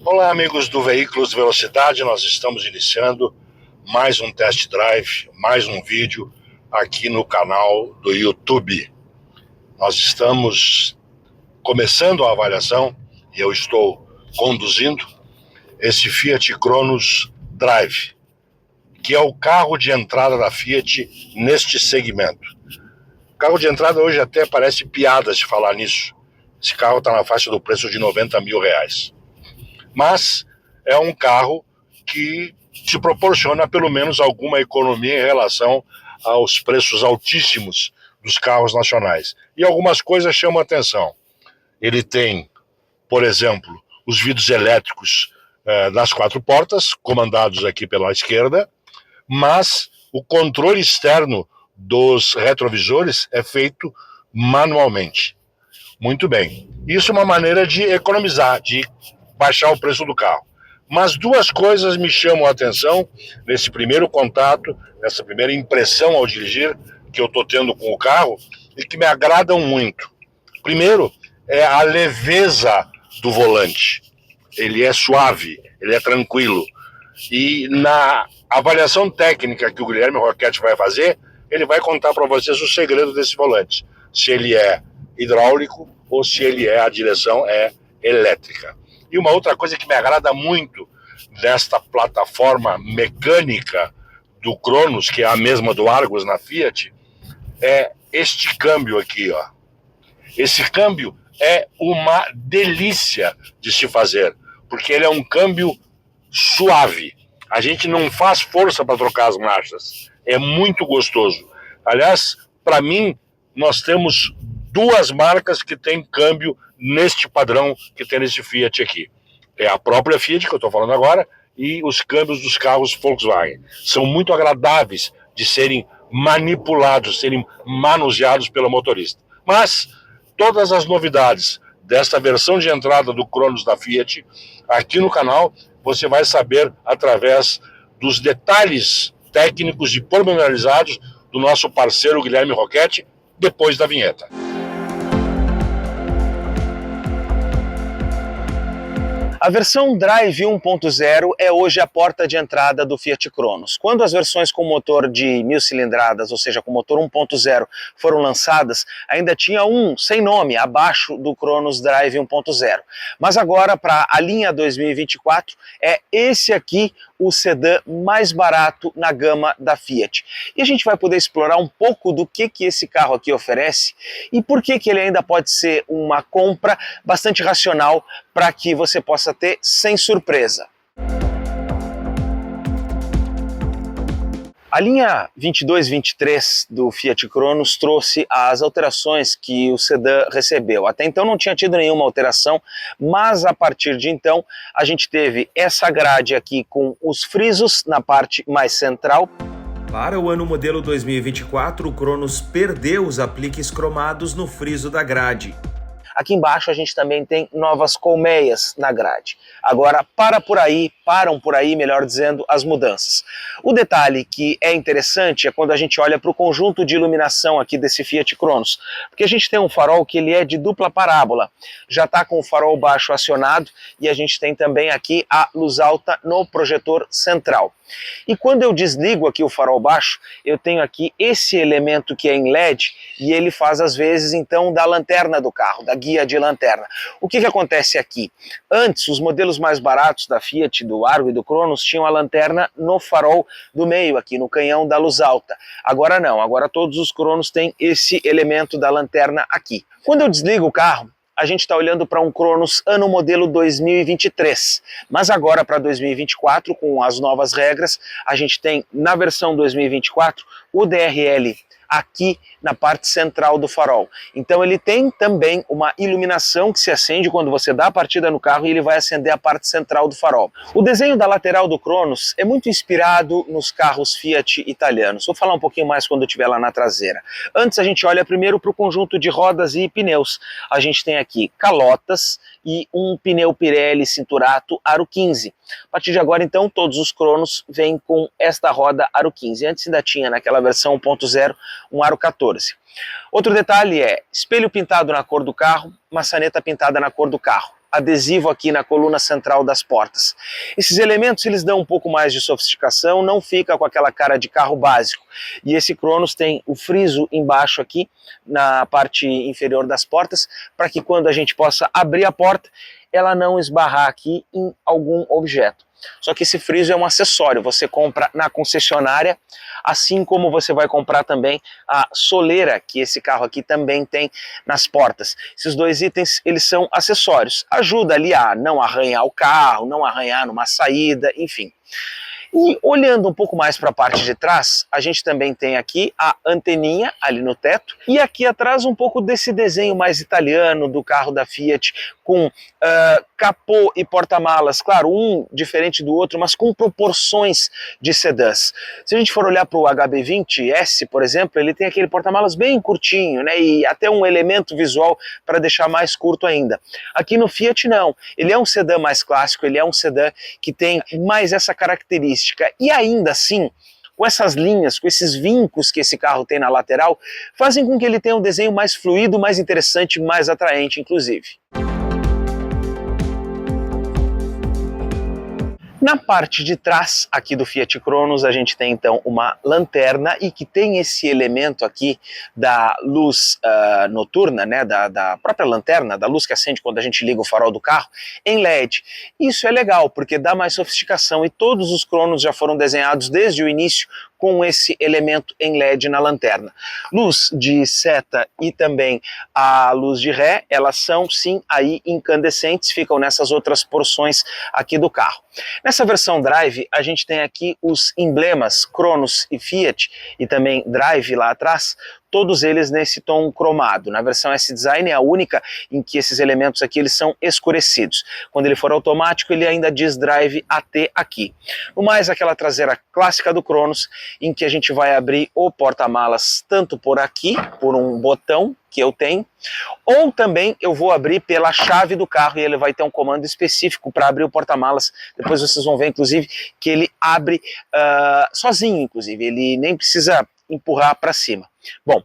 Olá, amigos do Veículos de Velocidade, nós estamos iniciando mais um test drive, mais um vídeo aqui no canal do YouTube. Nós estamos começando a avaliação e eu estou conduzindo esse Fiat Cronos Drive, que é o carro de entrada da Fiat neste segmento. O carro de entrada hoje até parece piada se falar nisso. Esse carro está na faixa do preço de R$90 mil. Mas é um carro que te proporciona pelo menos alguma economia em relação aos preços altíssimos dos carros nacionais. E algumas coisas chamam a atenção. Ele tem, por exemplo, os vidros elétricos das quatro portas, comandados aqui pela esquerda, mas o controle externo dos retrovisores é feito manualmente. Muito bem. Isso é uma maneira de economizar, de baixar o preço do carro. Mas duas coisas me chamam a atenção nesse primeiro contato, nessa primeira impressão ao dirigir que eu estou tendo com o carro e que me agradam muito. Primeiro é a leveza do volante. Ele é suave, ele é tranquilo. E na avaliação técnica que o Guilherme Roquette vai fazer, ele vai contar para vocês o segredo desse volante. Se ele é hidráulico ou se a direção é elétrica. E uma outra coisa que me agrada muito desta plataforma mecânica do Cronos, que é a mesma do Argus na Fiat, é este câmbio aqui, ó. Esse câmbio é uma delícia de se fazer, porque ele é um câmbio suave. A gente não faz força para trocar as marchas. É muito gostoso. Aliás, para mim, nós temos duas marcas que têm câmbio neste padrão que tem nesse Fiat aqui. É a própria Fiat, que eu estou falando agora, e os câmbios dos carros Volkswagen. São muito agradáveis de serem manipulados, serem manuseados pelo motorista. Mas todas as novidades desta versão de entrada do Cronos da Fiat, aqui no canal, você vai saber através dos detalhes técnicos e pormenorizados do nosso parceiro Guilherme Roquette, depois da vinheta. A versão Drive 1.0 é hoje a porta de entrada do Fiat Cronos. Quando as versões com motor de 1.000 cilindradas, ou seja, com motor 1.0, foram lançadas, ainda tinha um sem nome, abaixo do Cronos Drive 1.0. Mas agora, para a linha 2024, é esse aqui o sedã mais barato na gama da Fiat. E a gente vai poder explorar um pouco do que esse carro aqui oferece e por que ele ainda pode ser uma compra bastante racional para que você possa ter sem surpresa. A linha 22-23 do Fiat Cronos trouxe as alterações que o sedã recebeu. Até então não tinha tido nenhuma alteração, mas a partir de então a gente teve essa grade aqui com os frisos na parte mais central. Para o ano modelo 2024, o Cronos perdeu os apliques cromados no friso da grade. Aqui embaixo a gente também tem novas colmeias na grade. Agora param por aí, melhor dizendo, as mudanças. O detalhe que é interessante é quando a gente olha para o conjunto de iluminação aqui desse Fiat Cronos, porque a gente tem um farol que ele é de dupla parábola, já está com o farol baixo acionado e a gente tem também aqui a luz alta no projetor central. E quando eu desligo aqui o farol baixo, eu tenho aqui esse elemento que é em LED e ele faz às vezes então da lanterna do carro, da guia de lanterna. O que acontece aqui? Antes, os modelos mais baratos da Fiat, do Argo e do Cronos, tinham a lanterna no farol do meio aqui, no canhão da luz alta. Agora não, agora todos os Cronos têm esse elemento da lanterna aqui. Quando eu desligo o carro, a gente está olhando para um Cronos ano modelo 2023, mas agora para 2024, com as novas regras, a gente tem na versão 2024 o DRL aqui na parte central do farol. Então ele tem também uma iluminação que se acende quando você dá a partida no carro e ele vai acender a parte central do farol. O desenho da lateral do Cronos é muito inspirado nos carros Fiat italianos. Vou falar um pouquinho mais quando eu estiver lá na traseira. Antes a gente olha primeiro para o conjunto de rodas e pneus. A gente tem aqui calotas e um pneu Pirelli Cinturato Aro 15. A partir de agora, então, todos os Cronos vêm com esta roda Aro 15. Antes ainda tinha naquela versão 1.0 um Aro 14. Outro detalhe é espelho pintado na cor do carro, maçaneta pintada na cor do carro. adesivo aqui na coluna central das portas. Esses elementos eles dão um pouco mais de sofisticação, não fica com aquela cara de carro básico. E esse Cronos tem o friso embaixo aqui, na parte inferior das portas, para que quando a gente possa abrir a porta, ela não esbarrar aqui em algum objeto. Só que esse friso é um acessório, você compra na concessionária, assim como você vai comprar também a soleira, que esse carro aqui também tem nas portas. Esses dois itens, eles são acessórios, ajuda ali a não arranhar o carro, não arranhar numa saída, enfim. E olhando um pouco mais para a parte de trás, a gente também tem aqui a anteninha ali no teto e aqui atrás um pouco desse desenho mais italiano do carro da Fiat com capô e porta-malas, claro, um diferente do outro, mas com proporções de sedãs. Se a gente for olhar para o HB20S, por exemplo, ele tem aquele porta-malas bem curtinho, né, e até um elemento visual para deixar mais curto ainda. Aqui no Fiat não, ele é um sedã mais clássico, ele é um sedã que tem mais essa característica e ainda assim, com essas linhas, com esses vincos que esse carro tem na lateral, fazem com que ele tenha um desenho mais fluido, mais interessante, mais atraente, inclusive. Na parte de trás aqui do Fiat Cronos a gente tem então uma lanterna e que tem esse elemento aqui da luz noturna, né, da própria lanterna, da luz que acende quando a gente liga o farol do carro, em LED. Isso é legal porque dá mais sofisticação e todos os Cronos já foram desenhados desde o início com esse elemento em LED na lanterna. Luz de seta e também a luz de ré, elas são sim aí incandescentes, ficam nessas outras porções aqui do carro. Nessa versão Drive, a gente tem aqui os emblemas Cronos e Fiat e também Drive lá atrás, todos eles nesse tom cromado. Na versão S-Design é a única em que esses elementos aqui eles são escurecidos. Quando ele for automático, ele ainda diz Drive AT aqui. No mais, aquela traseira clássica do Cronos, em que a gente vai abrir o porta-malas tanto por aqui, por um botão que eu tenho, ou também eu vou abrir pela chave do carro e ele vai ter um comando específico para abrir o porta-malas. Depois vocês vão ver, inclusive, que ele abre sozinho, inclusive, ele nem precisa empurrar para cima. Bom,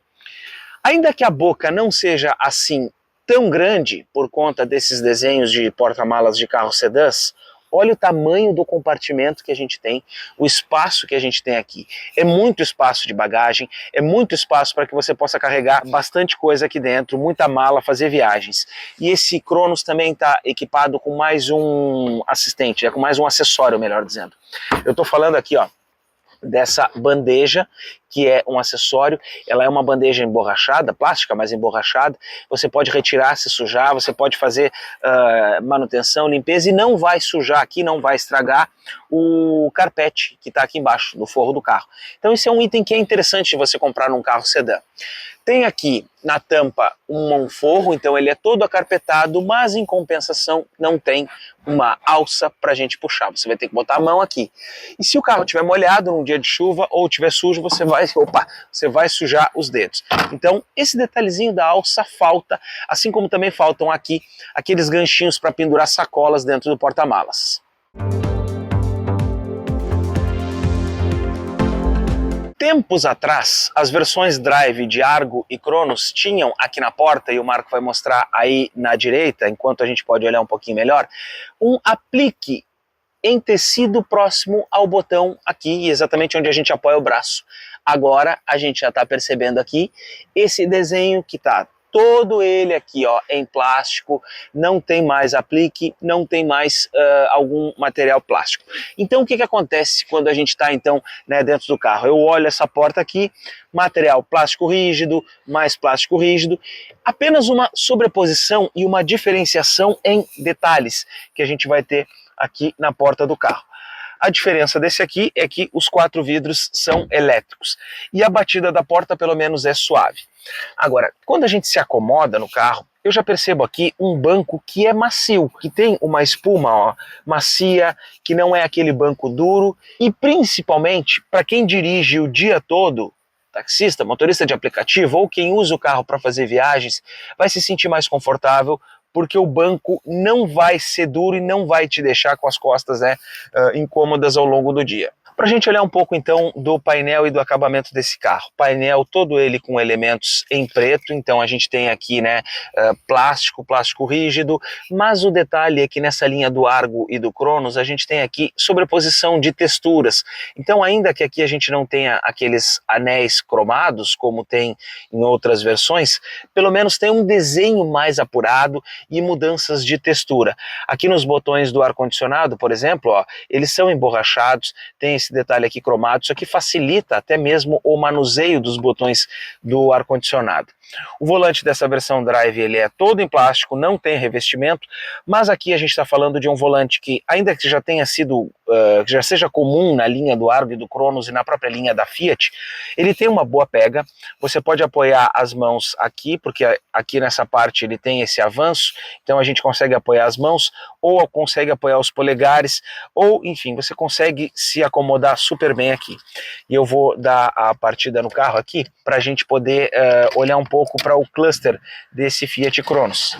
ainda que a boca não seja assim tão grande por conta desses desenhos de porta-malas de carros sedãs, olha o tamanho do compartimento que a gente tem, o espaço que a gente tem aqui. É muito espaço de bagagem, é muito espaço para que você possa carregar bastante coisa aqui dentro, muita mala, fazer viagens. E esse Cronos também está equipado com mais um assistente, com mais um acessório, melhor dizendo. Eu estou falando aqui, ó, dessa bandeja, que é um acessório, ela é uma bandeja emborrachada, plástica, mas emborrachada, você pode retirar se sujar, você pode fazer manutenção, limpeza e não vai sujar aqui, não vai estragar o carpete que está aqui embaixo, do forro do carro. Então esse é um item que é interessante de você comprar num carro sedã. Tem aqui na tampa um forro, então ele é todo acarpetado, mas em compensação não tem uma alça para a gente puxar. Você vai ter que botar a mão aqui. E se o carro estiver molhado num dia de chuva ou estiver sujo, você vai sujar os dedos. Então esse detalhezinho da alça falta, assim como também faltam aqui aqueles ganchinhos para pendurar sacolas dentro do porta-malas. Tempos atrás, as versões Drive de Argo e Cronos tinham aqui na porta, e o Marco vai mostrar aí na direita, enquanto a gente pode olhar um pouquinho melhor, um aplique em tecido próximo ao botão aqui, exatamente onde a gente apoia o braço. Agora a gente já está percebendo aqui esse desenho que está todo ele aqui, ó, em plástico, não tem mais aplique, não tem mais algum material plástico. Então o que acontece quando a gente está então, né, dentro do carro? Eu olho essa porta aqui, material plástico rígido, mais plástico rígido, apenas uma sobreposição e uma diferenciação em detalhes que a gente vai ter aqui na porta do carro. A diferença desse aqui é que os 4 vidros são elétricos e a batida da porta pelo menos é suave. Agora, quando a gente se acomoda no carro, eu já percebo aqui um banco que é macio, que tem uma espuma, ó, macia, que não é aquele banco duro e principalmente para quem dirige o dia todo, taxista, motorista de aplicativo ou quem usa o carro para fazer viagens, vai se sentir mais confortável porque o banco não vai ser duro e não vai te deixar com as costas incômodas ao longo do dia. Para a gente olhar um pouco então do painel e do acabamento desse carro. Painel todo ele com elementos em preto, então a gente tem aqui, né, plástico rígido, mas o detalhe é que nessa linha do Argo e do Cronos a gente tem aqui sobreposição de texturas. Então, ainda que aqui a gente não tenha aqueles anéis cromados como tem em outras versões, pelo menos tem um desenho mais apurado e mudanças de textura. Aqui nos botões do ar-condicionado, por exemplo, ó, eles são emborrachados, tem esse detalhe aqui cromado, isso aqui facilita até mesmo o manuseio dos botões do ar-condicionado. O volante dessa versão Drive ele é todo em plástico, não tem revestimento, mas aqui a gente está falando de um volante que, ainda que já tenha sido, já seja comum na linha do Argo e do Cronos e na própria linha da Fiat, ele tem uma boa pega. Você pode apoiar as mãos aqui, porque aqui nessa parte ele tem esse avanço, então a gente consegue apoiar as mãos, ou consegue apoiar os polegares, ou enfim, você consegue se acomodar super bem aqui. E eu vou dar a partida no carro aqui, para a gente poder olhar um pouco para o cluster desse Fiat Cronos.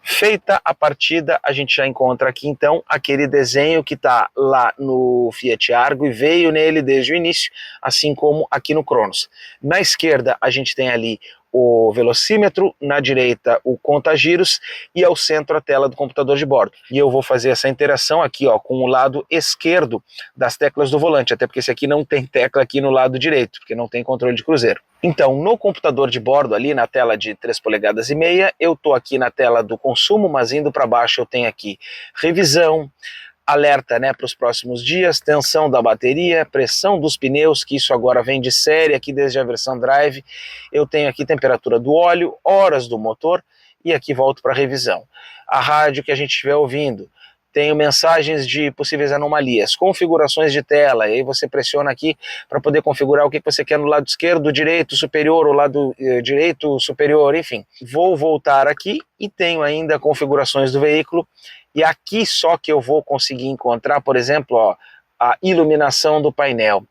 Feita a partida, a gente já encontra aqui então aquele desenho que está lá no Fiat Argo e veio nele desde o início, assim como aqui no Cronos. Na esquerda a gente tem ali o velocímetro, na direita o conta-giros e ao centro a tela do computador de bordo. E eu vou fazer essa interação aqui, ó, com o lado esquerdo das teclas do volante, até porque esse aqui não tem tecla aqui no lado direito, porque não tem controle de cruzeiro. Então, no computador de bordo ali, na tela de 3,5 polegadas, eu tô aqui na tela do consumo, mas indo para baixo eu tenho aqui revisão, alerta, né, para os próximos dias, tensão da bateria, pressão dos pneus, que isso agora vem de série aqui desde a versão Drive. Eu tenho aqui temperatura do óleo, horas do motor e aqui volto para revisão. A rádio que a gente estiver ouvindo, tenho mensagens de possíveis anomalias, configurações de tela, e aí você pressiona aqui para poder configurar o que você quer no lado esquerdo, direito, superior, ou lado direito, superior, enfim. Vou voltar aqui e tenho ainda configurações do veículo. E aqui só que eu vou conseguir encontrar, por exemplo, ó, a iluminação do painel.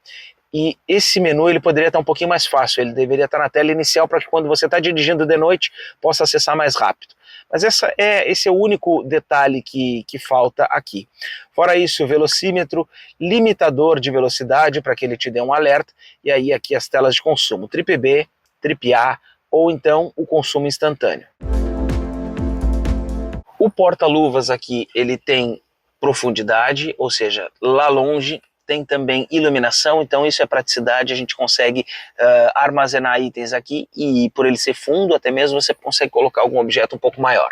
E esse menu ele poderia estar um pouquinho mais fácil, ele deveria estar na tela inicial para que quando você está dirigindo de noite possa acessar mais rápido. Mas esse é o único detalhe que falta aqui. Fora isso, o velocímetro, limitador de velocidade para que ele te dê um alerta, e aí aqui as telas de consumo, Trip B, Trip A ou então o consumo instantâneo. O porta-luvas aqui, ele tem profundidade, ou seja, lá longe tem também iluminação, então isso é praticidade, a gente consegue armazenar itens aqui e por ele ser fundo, até mesmo você consegue colocar algum objeto um pouco maior.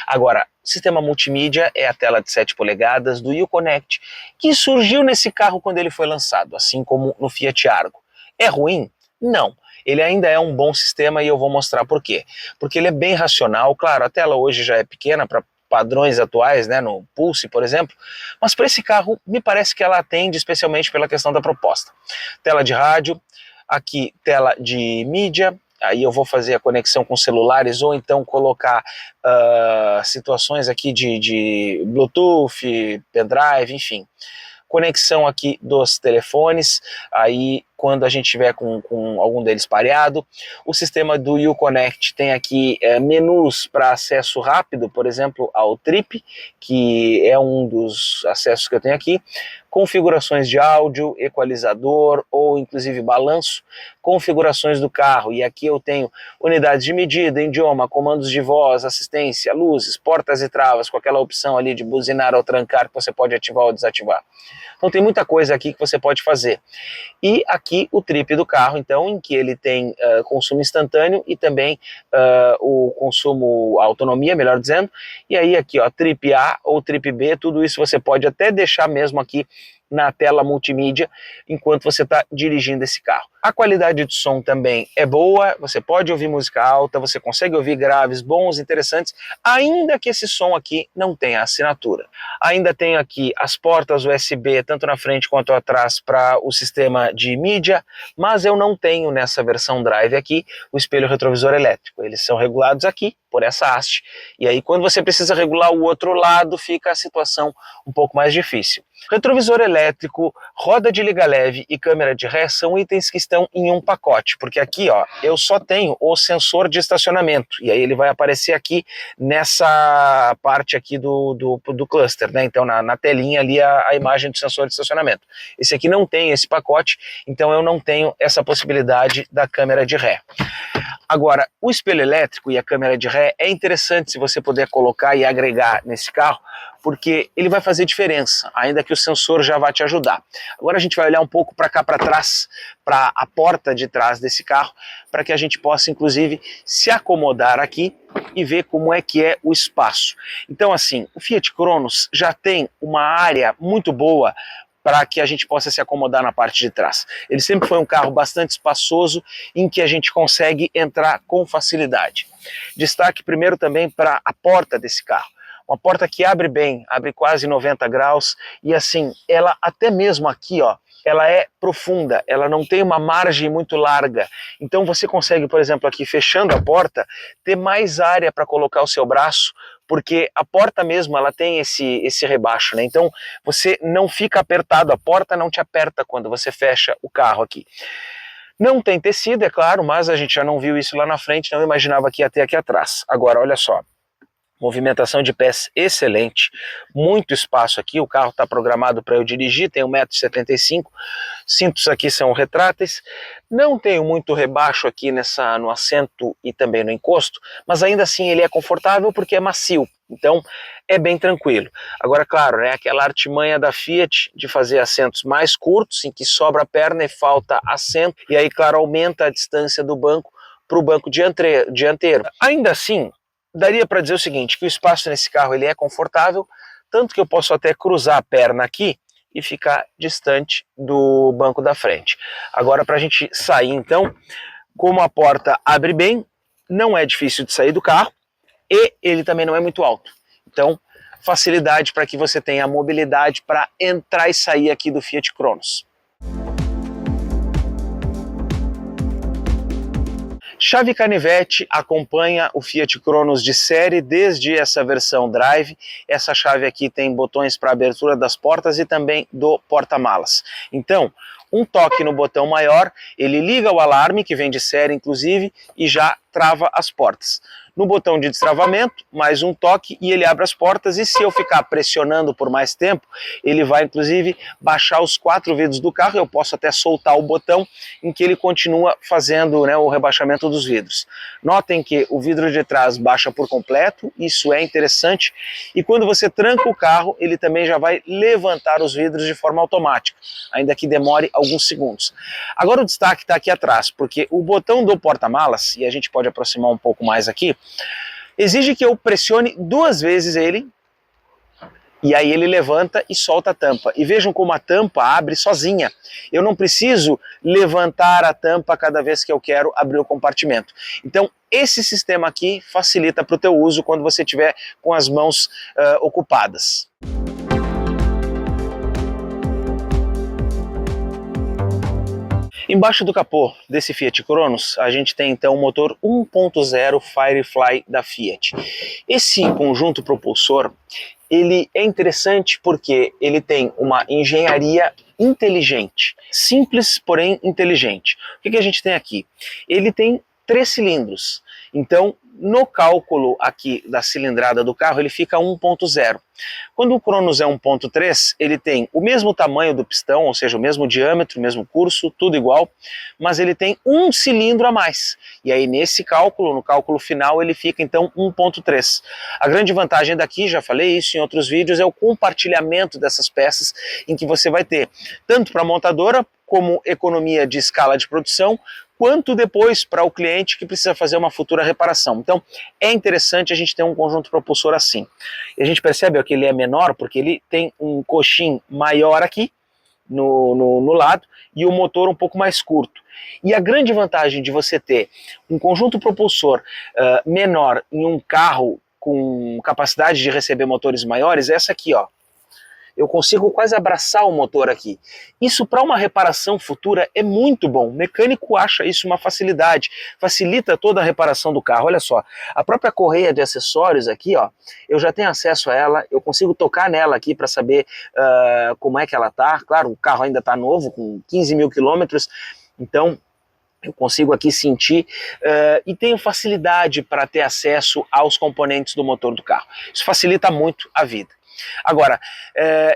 Agora, sistema multimídia é a tela de 7 polegadas do Uconnect, que surgiu nesse carro quando ele foi lançado, assim como no Fiat Argo. É ruim? Não. Ele ainda é um bom sistema e eu vou mostrar por quê. Porque ele é bem racional, claro, a tela hoje já é pequena para padrões atuais, né, no Pulse, por exemplo, mas para esse carro me parece que ela atende especialmente pela questão da proposta. Tela de rádio, aqui tela de mídia, aí eu vou fazer a conexão com celulares ou então colocar situações aqui de Bluetooth, pendrive, enfim. Conexão aqui dos telefones, aí quando a gente tiver com algum deles pareado. O sistema do Uconnect tem aqui menus para acesso rápido, por exemplo, ao Trip, que é um dos acessos que eu tenho aqui. Configurações de áudio, equalizador ou inclusive balanço, configurações do carro, e aqui eu tenho unidades de medida, idioma, comandos de voz, assistência, luzes, portas e travas, com aquela opção ali de buzinar ou trancar que você pode ativar ou desativar. Então tem muita coisa aqui que você pode fazer. E aqui o Trip do carro, então, em que ele tem consumo instantâneo e também o consumo, a autonomia, melhor dizendo, e aí aqui, ó, Trip A ou Trip B, tudo isso você pode até deixar mesmo aqui na tela multimídia enquanto você está dirigindo esse carro. A qualidade de som também é boa, você pode ouvir música alta, você consegue ouvir graves bons, interessantes, ainda que esse som aqui não tenha assinatura. Ainda tenho aqui as portas USB, tanto na frente quanto atrás, para o sistema de mídia, mas eu não tenho nessa versão Drive aqui o espelho retrovisor elétrico. Eles são regulados aqui por essa haste, e aí quando você precisa regular o outro lado, fica a situação um pouco mais difícil. Retrovisor elétrico elétrico, roda de liga leve e câmera de ré são itens que estão em um pacote, porque aqui ó, eu só tenho o sensor de estacionamento, e aí ele vai aparecer aqui nessa parte aqui do cluster, né? Então na telinha ali a imagem do sensor de estacionamento. Esse aqui não tem esse pacote, então eu não tenho essa possibilidade da câmera de ré. Agora, o espelho elétrico e a câmera de ré é interessante se você puder colocar e agregar nesse carro, porque ele vai fazer diferença, ainda que o sensor já vai te ajudar. Agora a gente vai olhar um pouco para cá para trás, para a porta de trás desse carro, para que a gente possa inclusive se acomodar aqui e ver como é que é o espaço. Então assim, o Fiat Cronos já tem uma área muito boa para que a gente possa se acomodar na parte de trás. Ele sempre foi um carro bastante espaçoso, em que a gente consegue entrar com facilidade. Destaque primeiro também para a porta desse carro. Uma porta que abre bem, abre quase 90 graus, e assim, ela até mesmo aqui, ó, ela é profunda, ela não tem uma margem muito larga, então você consegue, por exemplo, aqui fechando a porta, ter mais área para colocar o seu braço, porque a porta mesmo, ela tem esse rebaixo, né? Então você não fica apertado, a porta não te aperta quando você fecha o carro aqui. Não tem tecido, é claro, mas a gente já não viu isso lá na frente, não imaginava que ia ter aqui atrás. Agora, olha só. Movimentação de pés excelente, muito espaço aqui, o carro está programado para eu dirigir, tem 1,75 m, cintos aqui são retráteis, não tenho muito rebaixo aqui no assento e também no encosto, mas ainda assim ele é confortável porque é macio, então é bem tranquilo. Agora claro, né, aquela artimanha da Fiat de fazer assentos mais curtos, em que sobra a perna e falta assento, e aí claro, aumenta a distância do banco para o banco dianteiro. Ainda assim, daria para dizer o seguinte, que o espaço nesse carro ele é confortável, tanto que eu posso até cruzar a perna aqui e ficar distante do banco da frente. Agora para a gente sair então, como a porta abre bem, não é difícil de sair do carro e ele também não é muito alto. Então, facilidade para que você tenha a mobilidade para entrar e sair aqui do Fiat Cronos. Chave canivete acompanha o Fiat Cronos de série desde essa versão Drive. Essa chave aqui tem botões para abertura das portas e também do porta-malas. Então, um toque no botão maior, ele liga o alarme, que vem de série inclusive, e já trava as portas. No botão de destravamento, mais um toque e ele abre as portas, e se eu ficar pressionando por mais tempo, ele vai inclusive baixar os 4 vidros do carro. Eu posso até soltar o botão em que ele continua fazendo, né, o rebaixamento dos vidros. Notem que o vidro de trás baixa por completo, isso é interessante, e quando você tranca o carro, ele também já vai levantar os vidros de forma automática, ainda que demore alguns segundos. Agora o destaque está aqui atrás, porque o botão do porta-malas, e a gente pode aproximar um pouco mais aqui, exige que eu pressione 2 vezes ele, e aí ele levanta e solta a tampa. E vejam como a tampa abre sozinha. Eu não preciso levantar a tampa cada vez que eu quero abrir o compartimento. Então esse sistema aqui facilita para o teu uso quando você estiver com as mãos ocupadas. Embaixo do capô desse Fiat Cronos, a gente tem então o motor 1.0 Firefly da Fiat. Esse conjunto propulsor, ele é interessante porque ele tem uma engenharia inteligente, simples, porém inteligente. O que a gente tem aqui? Ele tem 3 cilindros, então no cálculo aqui da cilindrada do carro ele fica 1.0. Quando o Cronos é 1.3, ele tem o mesmo tamanho do pistão, ou seja, o mesmo diâmetro, o mesmo curso, tudo igual, mas ele tem um cilindro a mais. E aí nesse cálculo, no cálculo final, ele fica então 1.3. A grande vantagem daqui, já falei isso em outros vídeos, é o compartilhamento dessas peças, em que você vai ter tanto para a montadora como economia de escala de produção, quanto depois para o cliente que precisa fazer uma futura reparação. Então é interessante a gente ter um conjunto propulsor assim. E a gente percebe ó, que ele é menor porque ele tem um coxim maior aqui no lado e o motor um pouco mais curto. E a grande vantagem de você ter um conjunto propulsor menor em um carro com capacidade de receber motores maiores é essa aqui, ó. eu consigo quase abraçar o motor aqui. Isso para uma reparação futura é muito bom. O mecânico acha isso uma facilidade, facilita toda a reparação do carro. Olha só, a própria correia de acessórios aqui, ó, eu já tenho acesso a ela, eu consigo tocar nela aqui para saber como é que ela tá. Claro, o carro ainda está novo, com 15 mil quilômetros, então eu consigo aqui sentir e tenho facilidade para ter acesso aos componentes do motor do carro. Isso facilita muito a vida. Agora,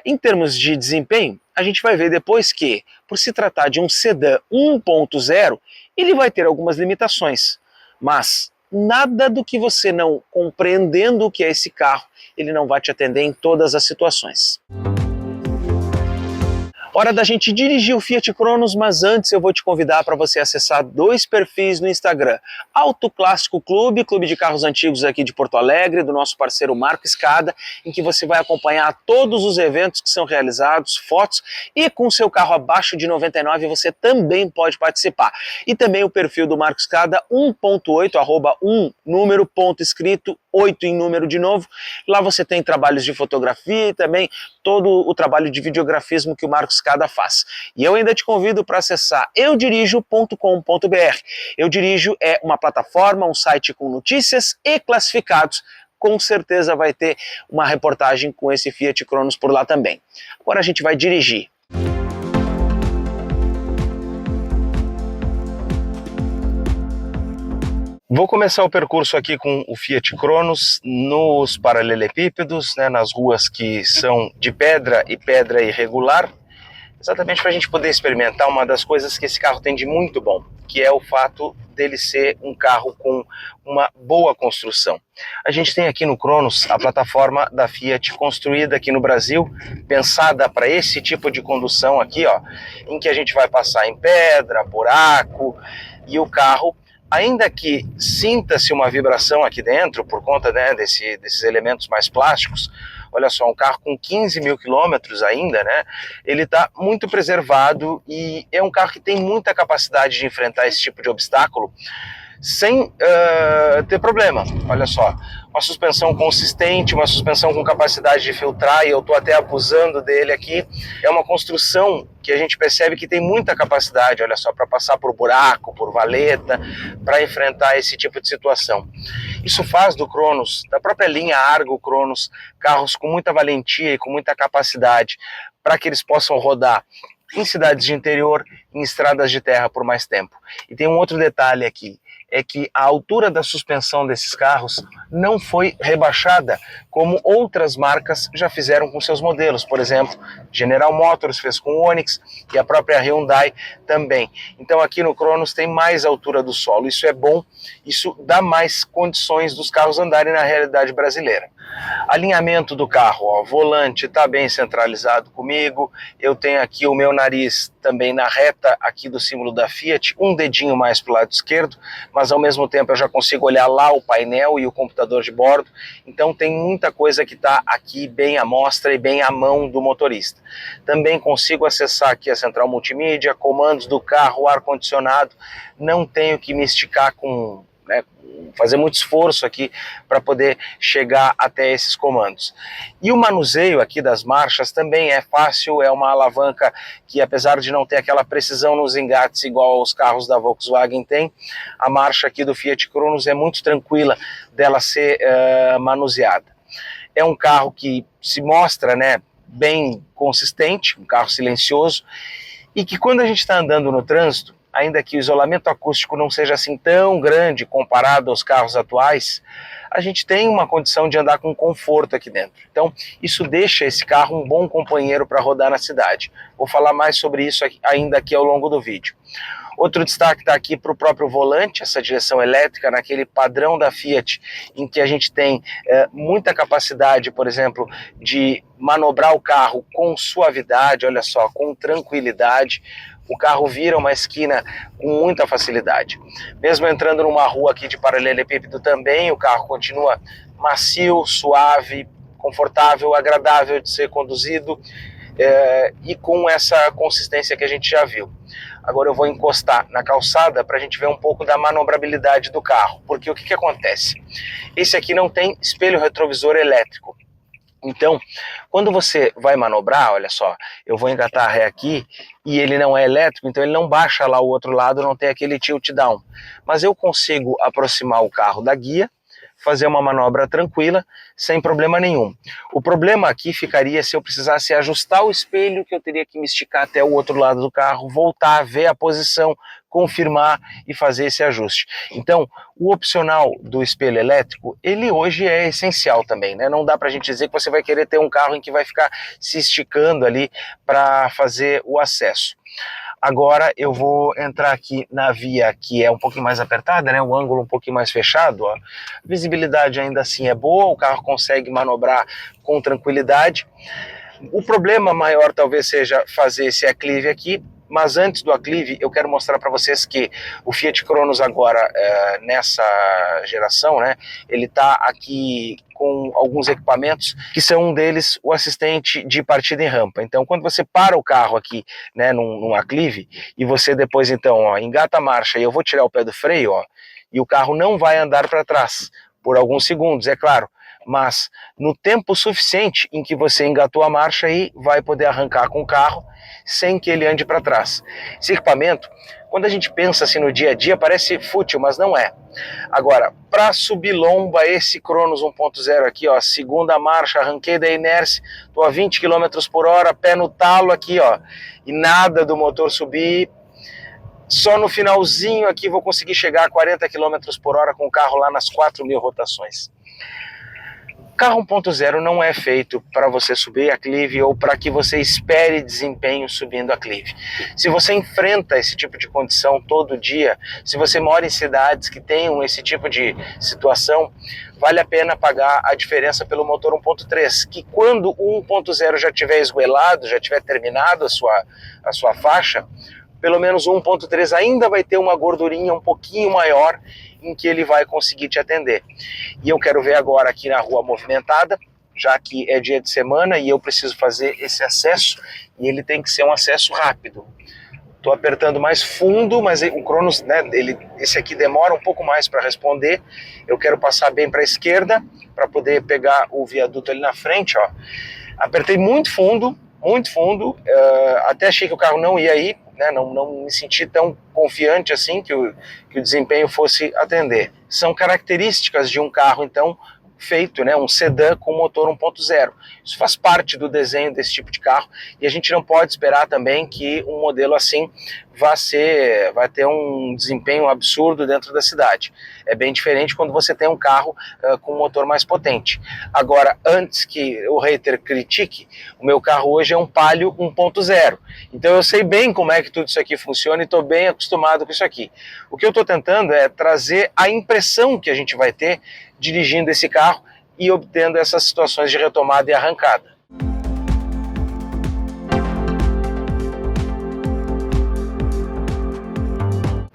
em termos de desempenho, a gente vai ver depois que, por se tratar de um sedã 1.0, ele vai ter algumas limitações, mas nada do que você não compreendendo o que é esse carro, ele não vai te atender em todas as situações. Hora da gente dirigir o Fiat Cronos, mas antes eu vou te convidar para você acessar 2 perfis no Instagram. Auto Clássico Clube, clube de carros antigos aqui de Porto Alegre, do nosso parceiro Marco Escada, em que você vai acompanhar todos os eventos que são realizados, fotos, e com seu carro abaixo de 99 você também pode participar. E também o perfil do Marco Escada 1.8, @1, número, ponto escrito, 8 em número de novo. Lá você tem trabalhos de fotografia e também todo o trabalho de videografismo que o Marcos Escada faz. E eu ainda te convido para acessar eudirijo.com.br. Eu Dirijo é uma plataforma, um site com notícias e classificados. Com certeza vai ter uma reportagem com esse Fiat Cronos por lá também. Agora a gente vai dirigir. Vou começar o percurso aqui com o Fiat Cronos nos paralelepípedos, né, nas ruas que são de pedra e pedra irregular, exatamente para a gente poder experimentar uma das coisas que esse carro tem de muito bom, que é o fato dele ser um carro com uma boa construção. A gente tem aqui no Cronos a plataforma da Fiat construída aqui no Brasil, pensada para esse tipo de condução aqui, ó, em que a gente vai passar em pedra, buraco, e o carro, ainda que sinta-se uma vibração aqui dentro, por conta, né, desses elementos mais plásticos, olha só, um carro com 15 mil quilômetros ainda, né, ele está muito preservado e é um carro que tem muita capacidade de enfrentar esse tipo de obstáculo sem ter problema. Olha só, uma suspensão consistente, uma suspensão com capacidade de filtrar, e eu estou até abusando dele aqui. É uma construção que a gente percebe que tem muita capacidade, olha só, para passar por buraco, por valeta, para enfrentar esse tipo de situação. Isso faz do Cronos, da própria linha Argo Cronos, carros com muita valentia e com muita capacidade para que eles possam rodar em cidades de interior, em estradas de terra por mais tempo. E tem um outro detalhe aqui, é que a altura da suspensão desses carros não foi rebaixada, como outras marcas já fizeram com seus modelos. Por exemplo, General Motors fez com o Onix e a própria Hyundai também. Então aqui no Cronos tem mais altura do solo. Isso é bom, isso dá mais condições dos carros andarem na realidade brasileira. Alinhamento do carro, ó, volante está bem centralizado comigo, eu tenho aqui o meu nariz também na reta aqui do símbolo da Fiat, um dedinho mais para o lado esquerdo, mas ao mesmo tempo eu já consigo olhar lá o painel e o computador de bordo, então tem muita coisa que está aqui bem à mostra e bem à mão do motorista. Também consigo acessar aqui a central multimídia, comandos do carro, ar-condicionado, não tenho que me esticar com... fazer muito esforço aqui para poder chegar até esses comandos. E o manuseio aqui das marchas também é fácil, é uma alavanca que, apesar de não ter aquela precisão nos engates igual aos carros da Volkswagen tem, a marcha aqui do Fiat Cronos é muito tranquila dela ser manuseada. É um carro que se mostra, né, bem consistente, um carro silencioso, e que quando a gente está andando no trânsito, ainda que o isolamento acústico não seja assim tão grande comparado aos carros atuais, a gente tem uma condição de andar com conforto aqui dentro. Então, isso deixa esse carro um bom companheiro para rodar na cidade. Vou falar mais sobre isso ainda aqui ao longo do vídeo. Outro destaque está aqui para o próprio volante, essa direção elétrica, naquele padrão da Fiat, em que a gente tem muita capacidade, por exemplo, de manobrar o carro com suavidade, olha só, com tranquilidade. O carro vira uma esquina com muita facilidade. Mesmo entrando numa rua aqui de paralelepípedo também, o carro continua macio, suave, confortável, agradável de ser conduzido e com essa consistência que a gente já viu. Agora eu vou encostar na calçada para a gente ver um pouco da manobrabilidade do carro, porque o que acontece? Esse aqui não tem espelho retrovisor elétrico. Então, quando você vai manobrar, olha só, eu vou engatar a ré aqui e ele não é elétrico, então ele não baixa lá o outro lado, não tem aquele tilt down. Mas eu consigo aproximar o carro da guia, fazer uma manobra tranquila, sem problema nenhum. O problema aqui ficaria se eu precisasse ajustar o espelho, que eu teria que me esticar até o outro lado do carro, voltar, ver a posição, confirmar e fazer esse ajuste. Então, o opcional do espelho elétrico, ele hoje é essencial também, né? Não dá pra gente dizer que você vai querer ter um carro em que vai ficar se esticando ali para fazer o acesso. Agora eu vou entrar aqui na via que é um pouquinho mais apertada, né? O ângulo um pouquinho mais fechado, ó. A visibilidade ainda assim é boa, o carro consegue manobrar com tranquilidade. O problema maior talvez seja fazer esse aclive aqui, mas antes do aclive eu quero mostrar para vocês que o Fiat Cronos agora, nessa geração, né, ele está aqui com alguns equipamentos, que são um deles o assistente de partida em rampa. Então quando você para o carro aqui, né, num aclive, e você depois então, ó, engata a marcha e eu vou tirar o pé do freio, ó, e o carro não vai andar para trás por alguns segundos, é claro, mas no tempo suficiente em que você engatou a marcha aí, vai poder arrancar com o carro sem que ele ande para trás. Esse equipamento, quando a gente pensa assim no dia a dia, parece fútil, mas não é. Agora, para subir lomba, esse Cronos 1.0 aqui, ó, segunda marcha, arranquei da inércia, tô a 20 km por hora, pé no talo aqui, ó, e nada do motor subir. Só no finalzinho aqui vou conseguir chegar a 40 km por hora com o carro lá nas 4.000 rotações. Carro 1.0 não é feito para você subir aclive ou para que você espere desempenho subindo aclive. Se você enfrenta esse tipo de condição todo dia, se você mora em cidades que tenham esse tipo de situação, vale a pena pagar a diferença pelo motor 1.3, que quando o 1.0 já tiver esgoelado, já tiver terminado a sua faixa, pelo menos o 1.3 ainda vai ter uma gordurinha um pouquinho maior em que ele vai conseguir te atender. E eu quero ver agora aqui na rua movimentada, já que é dia de semana e eu preciso fazer esse acesso, e ele tem que ser um acesso rápido. Estou apertando mais fundo, mas o Cronos, né, esse aqui demora um pouco mais para responder. Eu quero passar bem para a esquerda, para poder pegar o viaduto ali na frente, ó. Apertei muito fundo, até achei que o carro não ia ir, né, não me senti tão confiante assim que o desempenho fosse atender. São características de um carro, então, feito, né, um sedã com motor 1.0. Isso faz parte do desenho desse tipo de carro e a gente não pode esperar também que um modelo assim vai ter um desempenho absurdo dentro da cidade. É bem diferente quando você tem um carro com um motor mais potente. Agora, antes que o hater critique, o meu carro hoje é um Palio 1.0. Então eu sei bem como é que tudo isso aqui funciona e estou bem acostumado com isso aqui. O que eu estou tentando é trazer a impressão que a gente vai ter dirigindo esse carro e obtendo essas situações de retomada e arrancada.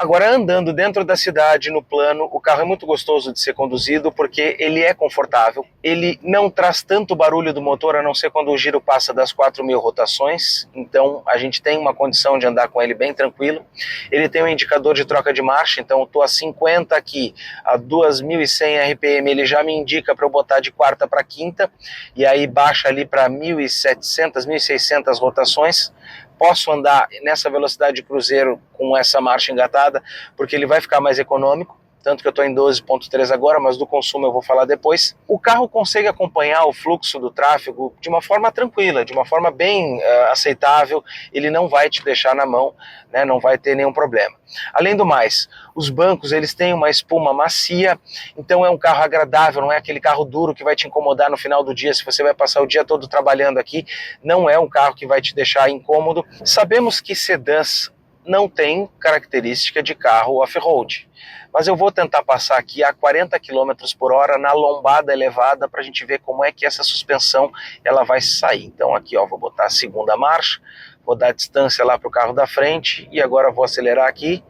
Agora, andando dentro da cidade, no plano, o carro é muito gostoso de ser conduzido porque ele é confortável, ele não traz tanto barulho do motor, a não ser quando o giro passa das 4.000 rotações, então a gente tem uma condição de andar com ele bem tranquilo. Ele tem um indicador de troca de marcha, então eu estou a 50 aqui, a 2.100 RPM, ele já me indica para eu botar de quarta para quinta, e aí baixa ali para 1.700, 1.600 rotações. Posso andar nessa velocidade de cruzeiro com essa marcha engatada, porque ele vai ficar mais econômico, tanto que eu estou em 12.3 agora, mas do consumo eu vou falar depois. O carro consegue acompanhar o fluxo do tráfego de uma forma tranquila, de uma forma bem aceitável, ele não vai te deixar na mão, né, não vai ter nenhum problema. Além do mais, os bancos eles têm uma espuma macia, então é um carro agradável, não é aquele carro duro que vai te incomodar no final do dia, se você vai passar o dia todo trabalhando aqui, não é um carro que vai te deixar incômodo. Sabemos que sedãs não tem característica de carro off-road, mas eu vou tentar passar aqui a 40 km por hora na lombada elevada para a gente ver como é que essa suspensão ela vai sair. Então aqui, ó, vou botar a segunda marcha, vou dar distância lá para o carro da frente e agora vou acelerar aqui,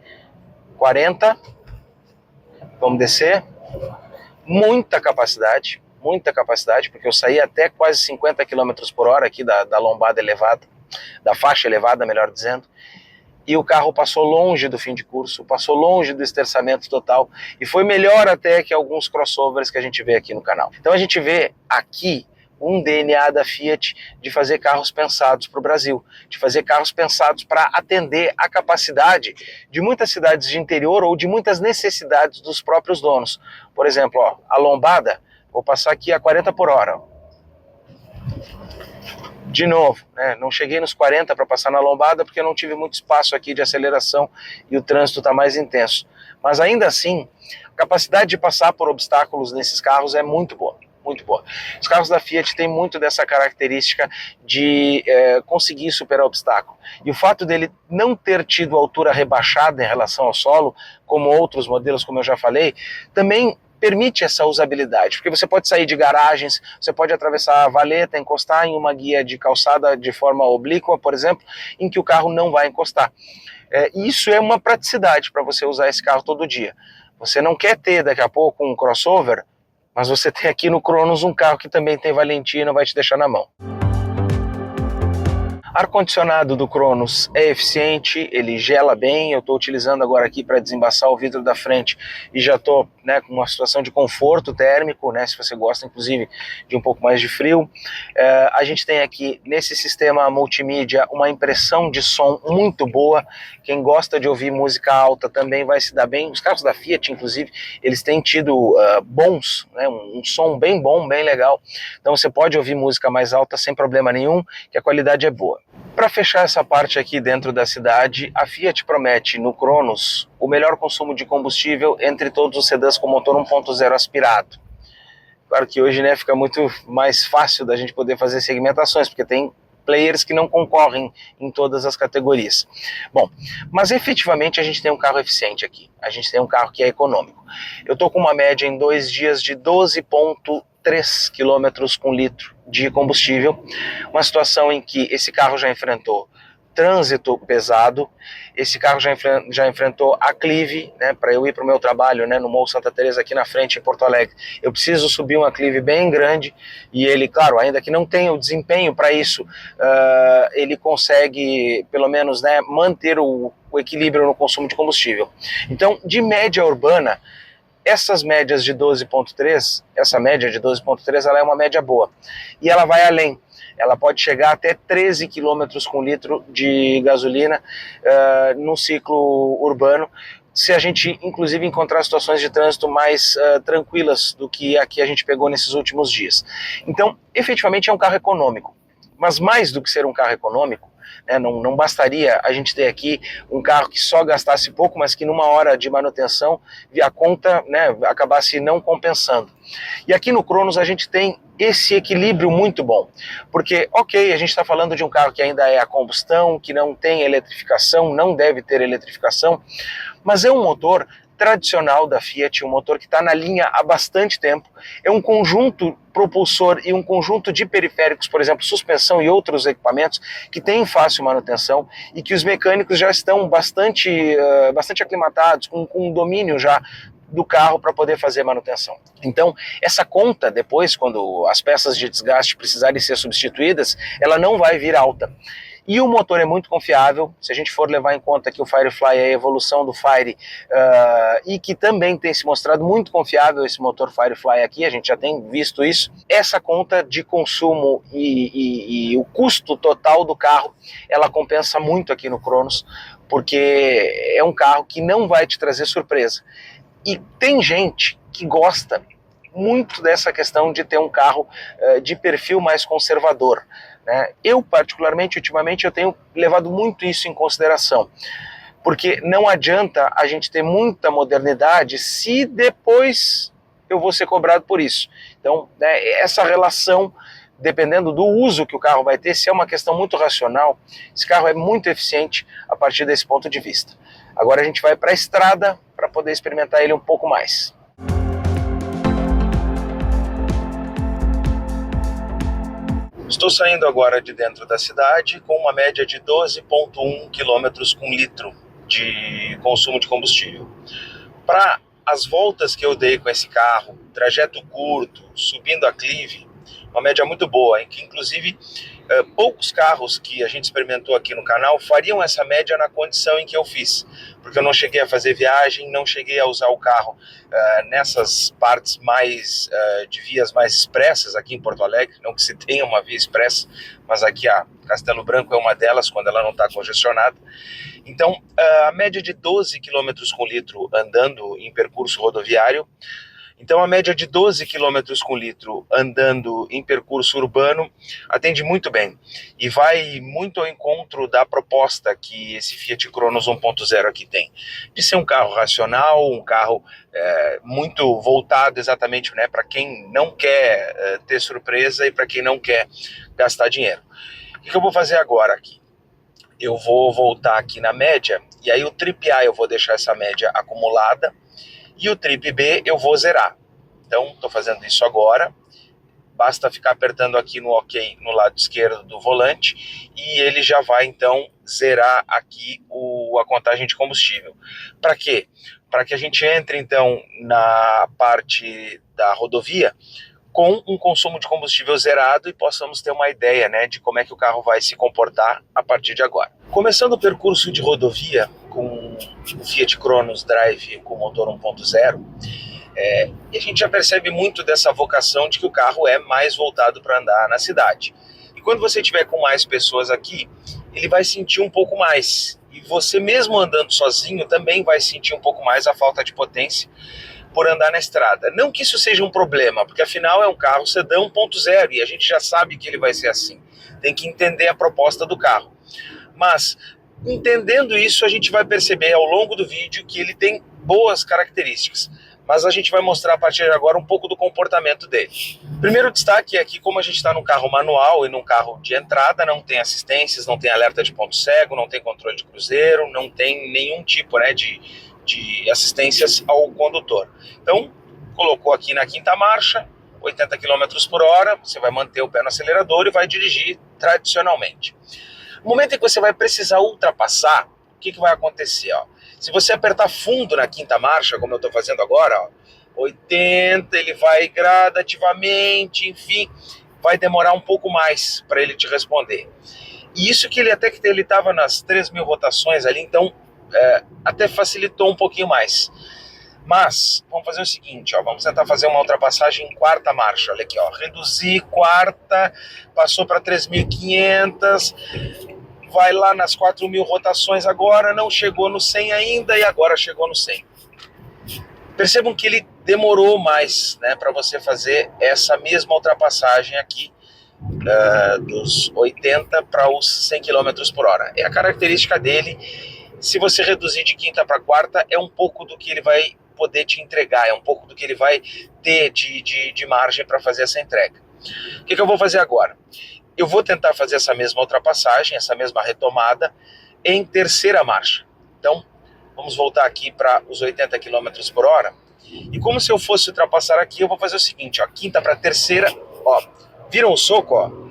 40, vamos descer, muita capacidade, porque eu saí até quase 50 km por hora aqui da lombada elevada, da faixa elevada, melhor dizendo, e o carro passou longe do fim de curso, passou longe do esterçamento total, e foi melhor até que alguns crossovers que a gente vê aqui no canal. Então a gente vê aqui um DNA da Fiat de fazer carros pensados para o Brasil, de fazer carros pensados para atender a capacidade de muitas cidades de interior ou de muitas necessidades dos próprios donos. Por exemplo, ó, a lombada, vou passar aqui a 40 por hora. De novo, né, não cheguei nos 40 para passar na lombada porque eu não tive muito espaço aqui de aceleração e o trânsito está mais intenso. Mas ainda assim, a capacidade de passar por obstáculos nesses carros é muito boa. Muito boa. Os carros da Fiat têm muito dessa característica de conseguir superar obstáculo. E o fato dele não ter tido altura rebaixada em relação ao solo, como outros modelos, como eu já falei, também permite essa usabilidade, porque você pode sair de garagens, você pode atravessar a valeta, encostar em uma guia de calçada de forma oblíqua, por exemplo, em que o carro não vai encostar. Isso é uma praticidade para você usar esse carro todo dia. Você não quer ter daqui a pouco um crossover, mas você tem aqui no Cronos um carro que também tem valentia e não vai te deixar na mão. Ar-condicionado do Cronos é eficiente, ele gela bem. Eu estou utilizando agora aqui para desembaçar o vidro da frente e já estou, né, com uma situação de conforto térmico, né, se você gosta inclusive de um pouco mais de frio. A gente tem aqui nesse sistema multimídia uma impressão de som muito boa. Quem gosta de ouvir música alta também vai se dar bem. Os carros da Fiat, inclusive, eles têm tido bons, né, um som bem bom, bem legal. Então você pode ouvir música mais alta sem problema nenhum, que a qualidade é boa. Para fechar essa parte aqui dentro da cidade, a Fiat promete no Cronos o melhor consumo de combustível entre todos os sedãs com motor 1.0 aspirado. Claro que hoje, né, fica muito mais fácil da gente poder fazer segmentações, porque tem players que não concorrem em todas as categorias. Bom, mas efetivamente a gente tem um carro eficiente aqui, a gente tem um carro que é econômico. Eu estou com uma média em 2 dias de 12,3 km com litro de combustível, uma situação em que esse carro já enfrentou trânsito pesado, esse carro já enfrentou aclive, né, para eu ir para o meu trabalho, né, no Morro Santa Teresa aqui na frente em Porto Alegre. Eu preciso subir um aclive bem grande e ele, claro, ainda que não tenha o desempenho para isso, ele consegue pelo menos, né, manter o equilíbrio no consumo de combustível. Então, de média urbana, essas médias de 12,3, essa média de 12,3, ela é uma média boa. E ela vai além. Ela pode chegar até 13 km com litro de gasolina no ciclo urbano, se a gente, inclusive, encontrar situações de trânsito mais tranquilas do que a que a gente pegou nesses últimos dias. Então, efetivamente, é um carro econômico. Mas mais do que ser um carro econômico, né, não bastaria a gente ter aqui um carro que só gastasse pouco, mas que numa hora de manutenção a conta, né, acabasse não compensando. E aqui no Cronos a gente tem esse equilíbrio muito bom, porque ok, a gente está falando de um carro que ainda é a combustão, que não tem eletrificação, não deve ter eletrificação, mas é um motor tradicional da Fiat, um motor que está na linha há bastante tempo, é um conjunto propulsor e um conjunto de periféricos, por exemplo, suspensão e outros equipamentos que têm fácil manutenção e que os mecânicos já estão bastante aclimatados, com domínio já do carro para poder fazer manutenção. Então, essa conta depois, quando as peças de desgaste precisarem ser substituídas, ela não vai vir alta. E o motor é muito confiável, se a gente for levar em conta que o Firefly é a evolução do Fire e que também tem se mostrado muito confiável esse motor Firefly aqui, a gente já tem visto isso. Essa conta de consumo e o custo total do carro, ela compensa muito aqui no Cronos, porque é um carro que não vai te trazer surpresa. E tem gente que gosta muito dessa questão de ter um carro de perfil mais conservador, né? Eu, particularmente, ultimamente, eu tenho levado muito isso em consideração, porque não adianta a gente ter muita modernidade se depois eu vou ser cobrado por isso. Então, né, essa relação, dependendo do uso que o carro vai ter, se é uma questão muito racional, esse carro é muito eficiente a partir desse ponto de vista. Agora a gente vai para a estrada para poder experimentar ele um pouco mais. Estou saindo agora de dentro da cidade com uma média de 12,1 km com litro de consumo de combustível. Para as voltas que eu dei com esse carro, trajeto curto, subindo aclive, uma média muito boa, em que inclusive poucos carros que a gente experimentou aqui no canal fariam essa média na condição em que eu fiz, porque eu não cheguei a fazer viagem, não cheguei a usar o carro nessas partes mais de vias mais expressas aqui em Porto Alegre, não que se tenha uma via expressa, mas aqui a Castelo Branco é uma delas quando ela não está congestionada. Então a média de 12 km com litro andando em percurso rodoviário. Então, a média de 12 km com litro andando em percurso urbano atende muito bem e vai muito ao encontro da proposta que esse Fiat Cronos 1.0 aqui tem, de ser um carro racional, um carro muito voltado exatamente, né, para quem não quer ter surpresa e para quem não quer gastar dinheiro. O que eu vou fazer agora aqui? Eu vou voltar aqui na média e aí o trip A eu vou deixar essa média acumulada e o trip B eu vou zerar. Então, estou fazendo isso agora. Basta ficar apertando aqui no OK no lado esquerdo do volante e ele já vai, então, zerar aqui a contagem de combustível. Para quê? Para que a gente entre, então, na parte da rodovia com um consumo de combustível zerado e possamos ter uma ideia, né, de como é que o carro vai se comportar a partir de agora. Começando o percurso de rodovia com o Fiat Cronos Drive com motor 1.0, e a gente já percebe muito dessa vocação de que o carro é mais voltado para andar na cidade. E quando você estiver com mais pessoas aqui, ele vai sentir um pouco mais. E você mesmo andando sozinho também vai sentir um pouco mais a falta de potência por andar na estrada. Não que isso seja um problema, porque afinal é um carro sedã 1.0 e a gente já sabe que ele vai ser assim. Tem que entender a proposta do carro. Mas, entendendo isso, a gente vai perceber ao longo do vídeo que ele tem boas características. Mas a gente vai mostrar a partir de agora um pouco do comportamento dele. Primeiro destaque é que como a gente está num carro manual e num carro de entrada, não tem assistências, não tem alerta de ponto cego, não tem controle de cruzeiro, não tem nenhum tipo, né, de assistências ao condutor. Então, colocou aqui na quinta marcha, 80 km por hora, você vai manter o pé no acelerador e vai dirigir tradicionalmente. No momento em que você vai precisar ultrapassar, o que vai acontecer? Ó? Se você apertar fundo na quinta marcha, como eu estou fazendo agora, ó, 80, ele vai gradativamente, enfim, vai demorar um pouco mais para ele te responder. E isso que ele até que ele estava nas 3.000 rotações ali, então até facilitou um pouquinho mais. Mas vamos fazer o seguinte, ó, vamos tentar fazer uma ultrapassagem em quarta marcha. Olha aqui, ó, reduzir quarta, passou para 3.500, vai lá nas 4.000 rotações agora, não chegou no 100 ainda e agora chegou no 100. Percebam que ele demorou mais, né, para você fazer essa mesma ultrapassagem aqui, dos 80 para os 100 km por hora. É a característica dele. Se você reduzir de quinta para quarta, é um pouco do que ele vai poder te entregar, é um pouco do que ele vai ter de margem para fazer essa entrega. O que eu vou fazer agora? Eu vou tentar fazer essa mesma ultrapassagem, essa mesma retomada, em terceira marcha. Então, vamos voltar aqui para os 80 km por hora. E como se eu fosse ultrapassar aqui, eu vou fazer o seguinte, ó, quinta para terceira, ó, viram o soco, ó?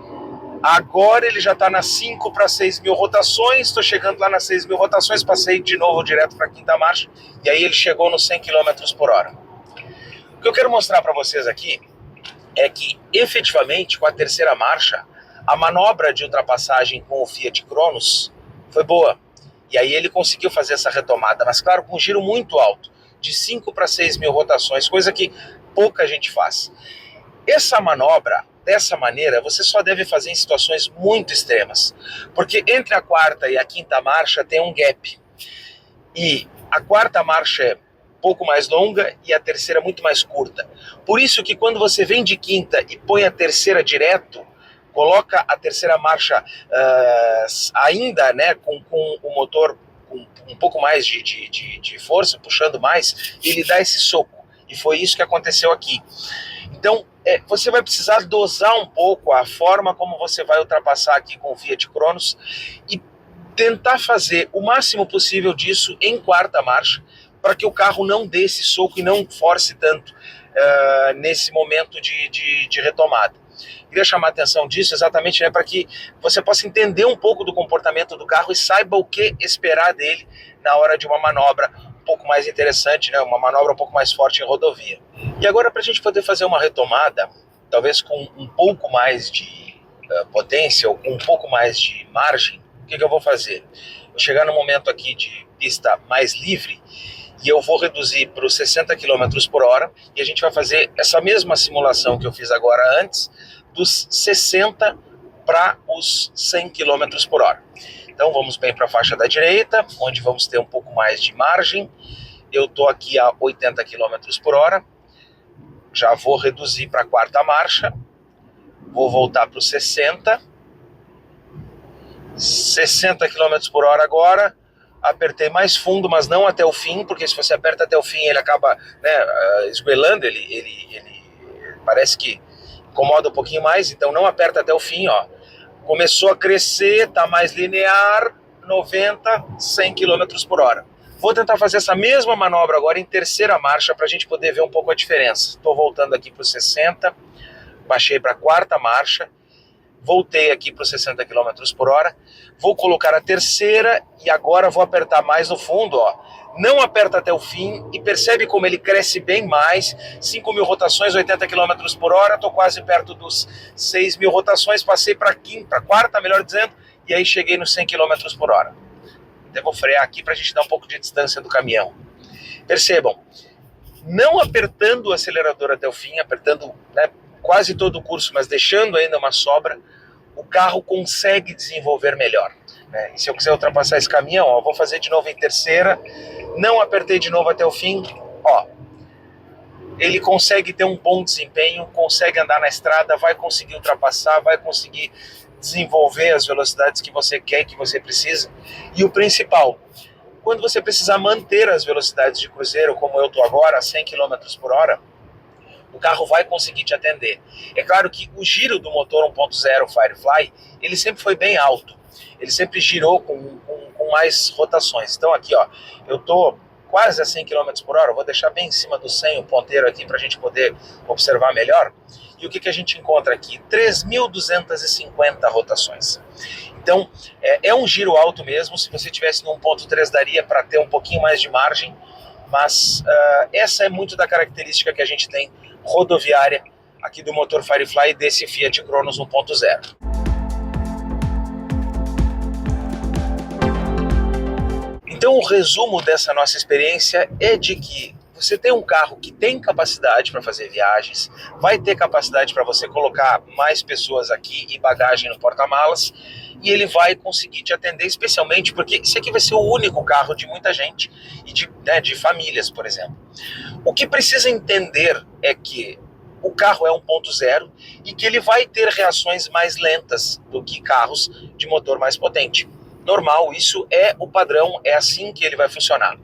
Agora ele já está nas 5 para 6.000 rotações, estou chegando lá nas 6.000 rotações, passei de novo direto para a quinta marcha, e aí ele chegou nos 100 km por hora. O que eu quero mostrar para vocês aqui é que, efetivamente, com a terceira marcha, a manobra de ultrapassagem com o Fiat Cronos foi boa. E aí ele conseguiu fazer essa retomada, mas claro, com um giro muito alto, de 5 para 6.000 rotações, coisa que pouca gente faz. Essa manobra, dessa maneira, você só deve fazer em situações muito extremas, porque entre a quarta e a quinta marcha tem um gap. E a quarta marcha é um pouco mais longa e a terceira muito mais curta. Por isso que quando você vem de quinta e põe a terceira direto, coloca a terceira marcha ainda, né, com o motor com um pouco mais de força, puxando mais, ele dá esse soco. E foi isso que aconteceu aqui. Então, você vai precisar dosar um pouco a forma como você vai ultrapassar aqui com o Fiat Cronos e tentar fazer o máximo possível disso em quarta marcha, para que o carro não dê esse soco e não force tanto nesse momento de retomada. Queria chamar a atenção disso exatamente, né, para que você possa entender um pouco do comportamento do carro e saiba o que esperar dele na hora de uma manobra um pouco mais interessante, né, uma manobra um pouco mais forte em rodovia. E agora, para a gente poder fazer uma retomada, talvez com um pouco mais de potência ou com um pouco mais de margem, o que eu vou fazer? Vou chegar no momento aqui de pista mais livre e eu vou reduzir para os 60 km por hora e a gente vai fazer essa mesma simulação que eu fiz agora antes, dos 60 para os 100 km por hora. Então vamos bem para a faixa da direita, onde vamos ter um pouco mais de margem. Eu estou aqui a 80 km por hora, já vou reduzir para a quarta marcha, vou voltar para os 60 km por hora agora, apertei mais fundo, mas não até o fim, porque se você aperta até o fim ele acaba, né, esgoelando, ele parece que incomoda um pouquinho mais, então não aperta até o fim, ó. Começou a crescer, tá mais linear, 90, 100 km por hora. Vou tentar fazer essa mesma manobra agora em terceira marcha para a gente poder ver um pouco a diferença. Estou voltando aqui para os 60, baixei para a quarta marcha, voltei aqui para os 60 km por hora, vou colocar a terceira e agora vou apertar mais no fundo, ó. Não aperta até o fim e percebe como ele cresce bem mais, 5.000 rotações, 80 km por hora, estou quase perto dos 6.000 rotações, passei para a quarta, melhor dizendo, e aí cheguei nos 100 km por hora. Até vou frear aqui para a gente dar um pouco de distância do caminhão. Percebam, não apertando o acelerador até o fim, apertando, né, quase todo o curso, mas deixando ainda uma sobra, o carro consegue desenvolver melhor. Né? E se eu quiser ultrapassar esse caminhão, ó, vou fazer de novo em terceira, não apertei de novo até o fim, ó, ele consegue ter um bom desempenho, consegue andar na estrada, vai conseguir ultrapassar, vai conseguir desenvolver as velocidades que você quer, que você precisa. E o principal, quando você precisar manter as velocidades de cruzeiro, como eu estou agora, a 100 km por hora, o carro vai conseguir te atender. É claro que o giro do motor 1.0 Firefly, ele sempre foi bem alto. Ele sempre girou com mais rotações. Então aqui, ó, eu estou quase a 100 km por hora, vou deixar bem em cima do 100 o ponteiro aqui para a gente poder observar melhor. E o que a gente encontra aqui? 3.250 rotações. Então, é um giro alto mesmo. Se você tivesse no 1.3 daria para ter um pouquinho mais de margem, mas essa é muito da característica que a gente tem rodoviária aqui do motor Firefly desse Fiat Cronos 1.0. Então o resumo dessa nossa experiência é de que você tem um carro que tem capacidade para fazer viagens, vai ter capacidade para você colocar mais pessoas aqui e bagagem no porta-malas, e ele vai conseguir te atender, especialmente porque esse aqui vai ser o único carro de muita gente e de famílias, por exemplo. O que precisa entender é que o carro é 1.0 e que ele vai ter reações mais lentas do que carros de motor mais potente. Normal, isso é o padrão, é assim que ele vai funcionar.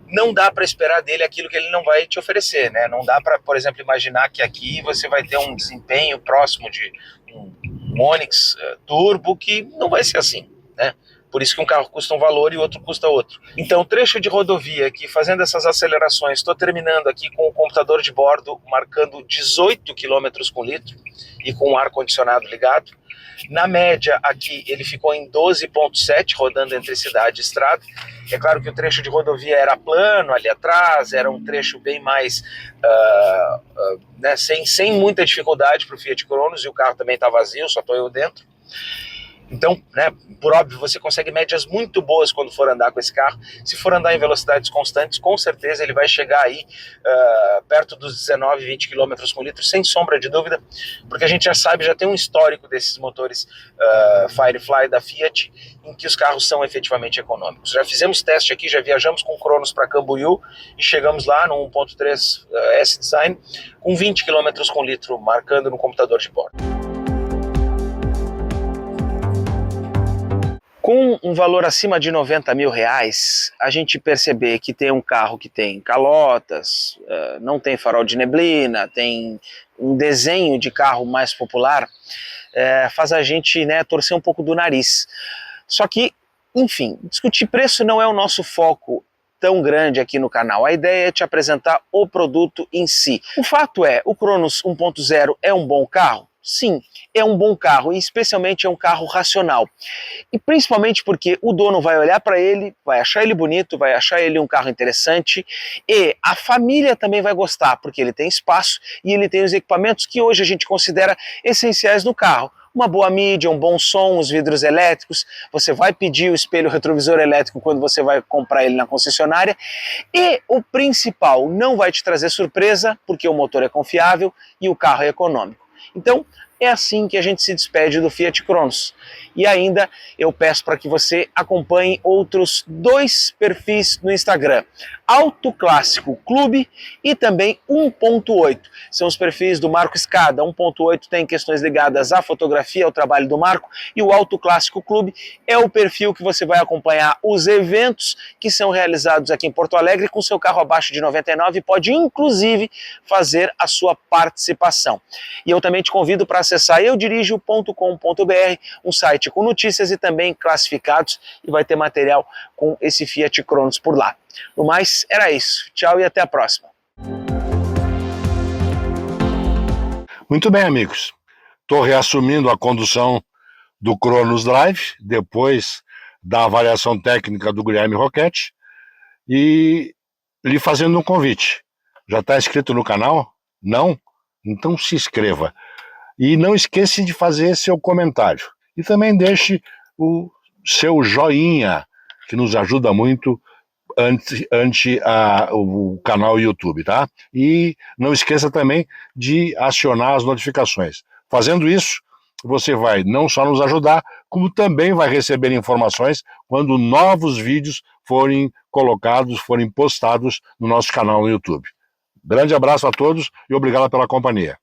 Não dá para esperar dele aquilo que ele não vai te oferecer, né? Não dá para, por exemplo, imaginar que aqui você vai ter um desempenho próximo de um Onix Turbo, que não vai ser assim, né? Por isso que um carro custa um valor e outro custa outro. Então, trecho de rodovia aqui, fazendo essas acelerações, estou terminando aqui com o computador de bordo marcando 18 km por litro e com o ar-condicionado ligado. Na média aqui ele ficou em 12.7 rodando entre cidade e estrada. É claro que o trecho de rodovia era plano ali atrás, era um trecho bem mais né, sem muita dificuldade para o Fiat Cronos, e o carro também está vazio, só estou eu dentro. Então, né, por óbvio, você consegue médias muito boas quando for andar com esse carro. Se for andar em velocidades constantes, com certeza ele vai chegar aí perto dos 19, 20 km por litro, sem sombra de dúvida, porque a gente já sabe, já tem um histórico desses motores Firefly da Fiat, em que os carros são efetivamente econômicos. Já fizemos teste aqui, já viajamos com o Cronos para Camboriú e chegamos lá no 1.3 S-Design com 20 km por litro, marcando no computador de bordo. Com um valor acima de 90 mil reais, a gente perceber que tem um carro que tem calotas, não tem farol de neblina, tem um desenho de carro mais popular, faz a gente, né, torcer um pouco do nariz. Só que, enfim, discutir preço não é o nosso foco tão grande aqui no canal. A ideia é te apresentar o produto em si. O fato é, o Cronos 1.0 é um bom carro? Sim, é um bom carro e especialmente é um carro racional. E principalmente porque o dono vai olhar para ele, vai achar ele bonito, vai achar ele um carro interessante e a família também vai gostar porque ele tem espaço e ele tem os equipamentos que hoje a gente considera essenciais no carro. Uma boa mídia, um bom som, os vidros elétricos, você vai pedir o espelho retrovisor elétrico quando você vai comprar ele na concessionária e o principal, não vai te trazer surpresa porque o motor é confiável e o carro é econômico. Então, é assim que a gente se despede do Fiat Cronos. E ainda eu peço para que você acompanhe outros 2 perfis no Instagram, Auto Clássico Clube e também 1.8. São os perfis do Marco Escada. 1.8 tem questões ligadas à fotografia, ao trabalho do Marco, e o Auto Clássico Clube é o perfil que você vai acompanhar os eventos que são realizados aqui em Porto Alegre com seu carro abaixo de 99 e pode inclusive fazer a sua participação. E eu também te convido para acessar eudirijo.com.br, um site com notícias e também classificados, e vai ter material com esse Fiat Cronos por lá. No mais, era isso. Tchau e até a próxima. Muito bem, amigos. Estou reassumindo a condução do Cronos Drive, depois da avaliação técnica do Guilherme Roquette, e lhe fazendo um convite. Já está inscrito no canal? Não? Então se inscreva. E não esqueça de fazer seu comentário. E também deixe o seu joinha, que nos ajuda muito ante o canal YouTube, tá? E não esqueça também de acionar as notificações. Fazendo isso, você vai não só nos ajudar, como também vai receber informações quando novos vídeos forem colocados, forem postados no nosso canal no YouTube. Grande abraço a todos e obrigado pela companhia.